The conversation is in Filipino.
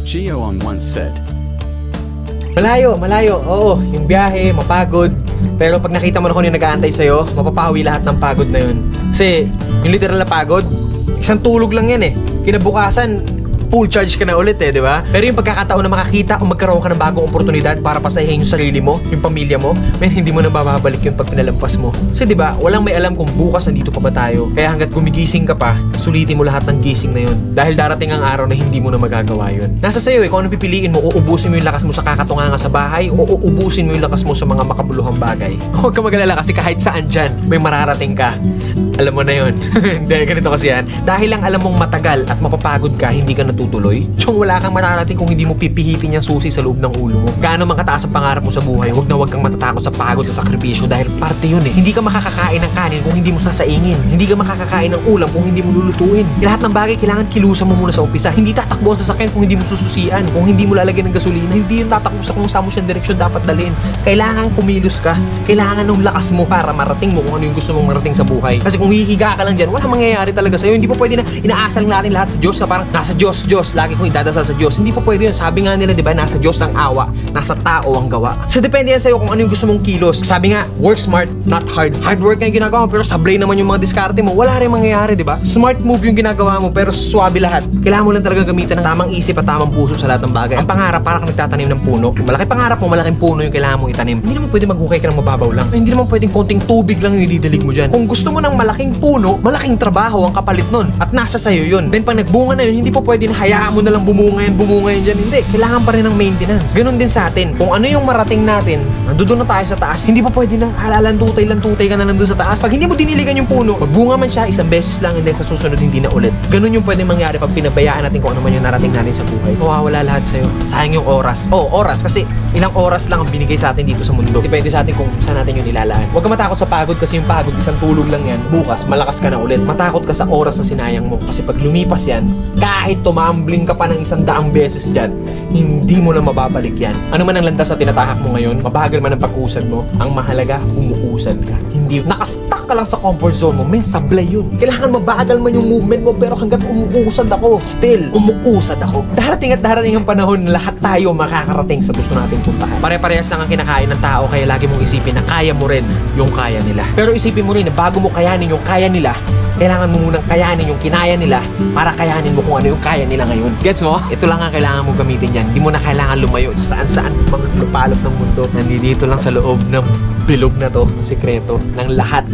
Gio once said, Malayo, oo, yung biyahe, mapagod. Pero pag nakita mo na kung yung nag-aantay sa'yo, mapapawi lahat ng pagod na yun. Kasi, yung literal na pagod, isang tulog lang yan eh. Kinabukasan, full charge ka na ulit eh, di ba? Pero yung pagkakataon na makakita o magkaroon ka ng bagong oportunidad para pasahin yung sarili mo, yung pamilya mo, hindi mo na mababalik yung pag pinalampas mo. Kasi di ba, walang may alam kung bukas nandito pa ba tayo. Kaya hanggat gumigising ka pa, sulitin mo lahat ng gising na yun. Dahil darating ang araw na hindi mo na magagawa yun. Nasa sayo eh, kung ano pipiliin mo, uubusin mo yung lakas mo sa kakatunganga sa bahay o uubusin mo yung lakas mo sa mga makabuluhang bagay. Huwag ka magalala kasi kahit saan dyan, may mararating ka. Alam mo na yun. Hindi, ganito kasi yan. Dahil lang alam mong matagal at mapapagod ka, hindi ka natutuloy. Tsong wala kang mararating kung hindi mo pipihitin yung susi sa loob ng ulo mo. Gaano man kataas ang pangarap mo sa buhay, huwag kang matatakot sa pagod at sakripisyo dahil parte yun eh. Hindi ka makakakain ng kanin kung hindi mo sasaingin. Hindi ka makakakain ng ulam kung hindi mo lulutuin. Lahat ng bagay kailangan kilusan mo muna sa umpisa. Hindi tatakbo ang sasakyan kung hindi mo sususian. Kung hindi mo lalagyan ng gasolina, hindi yung tatakbo sa kung saan mo siyang direksyon dapat dalhin. Kailangan kumilos ka. Kailangan ng lakas mo para marating mo kung ano yung gusto mong marating sa buhay. Kasi kung hihiga ka lang dyan, wala mangyayari talaga sa'yo. Hindi pa pwede na inaasal natin lahat sa Diyos na parang nasa Diyos, lagi kong idadasal sa Diyos. Hindi pa pwede yun. Sabi nga nila, di ba, nasa Diyos ang awa, nasa tao ang gawa. So depende yan sa'yo kung ano yung gusto mong kilos. Sabi nga, work smart, not hard. Hard work nga yung ginagawa mo, pero sablay naman yung mga diskarte mo. Wala rin mangyayari, di ba? Smart move yung ginagawa mo, pero swabe lahat. Kailangan mo lang talaga gamitan ng tamang isip at tamang puso sa lahat ng bagay. Ang pangarap, para kang nagtatanim ng puno. Kung malaki pangarap mo, malaking puno yung kailangan mo itanim. Hindi naman pwede maghukay ka ng mababaw lang. Hindi naman pwedeng konting tubig lang yung ididilig mo dyan. Kung gusto mo ng malaking puno, malaking trabaho ang kapalit nun. At nasa sayo yun. Then pag nagbunga na yun, hindi pa pwede na hayaan mo na lang bumunga yan dyan. Hindi. Kailangan pa rin ng maintenance. Ganun din sa atin. Kung ano yung marating natin, nandoon na tayo sa taas, hindi pa pwede na halalantutay ka na nandun sa taas. Pag hindi mo diniligan yung puno, magbunga man siya isang beses lang and then sa susunod hindi na ulit. Ganun yung pwede mangyari pag pinabayaan natin kung ano man yung narating natin sa buhay. Mawawala lahat sa'yo. Sayang yung oras. Oras kasi ilang oras lang ang binigay sa atin dito sa mundo. Depende sa atin kung saan natin yung nilalaan. Huwag ka matakot sa pagod kasi yung pagod, isang tulog lang yan. Bukas, malakas ka na ulit. Matakot ka sa oras na sinayang mo. Kasi pag lumipas yan, kahit tumambling ka pa ng 100 beses dyan, hindi mo na mababalik yan. Ano man ang landas na tinatahak mo ngayon, mabagal man ang pag-usad mo, ang mahalaga, umuusad ka. Hindi, nakastuck ka lang sa comfort zone mo, sablay yun. Kailangan mabagal man yung movement mo, pero hanggat umuusad ako, still, umuusad ako. Darating at darating ang panahon na lahat tayo makakarating sa gusto nating puntahan. Pare-parehas lang ang kinakain ng tao, kaya lagi mong isipin na kaya mo rin yung kaya nila. Pero isipin mo rin na bago mo kayanin yung kaya nila, kailangan mo munang kayanin yung kinaya nila para kayanin mo kung ano yung kaya nila ngayon. Gets mo? Ito lang ang kailangan mo gamitin yan. Hindi mo na kailangan lumayo saan-saan mga lupalop ng mundo. Nandito lang sa loob ng bilog na to, sikreto ng lahat.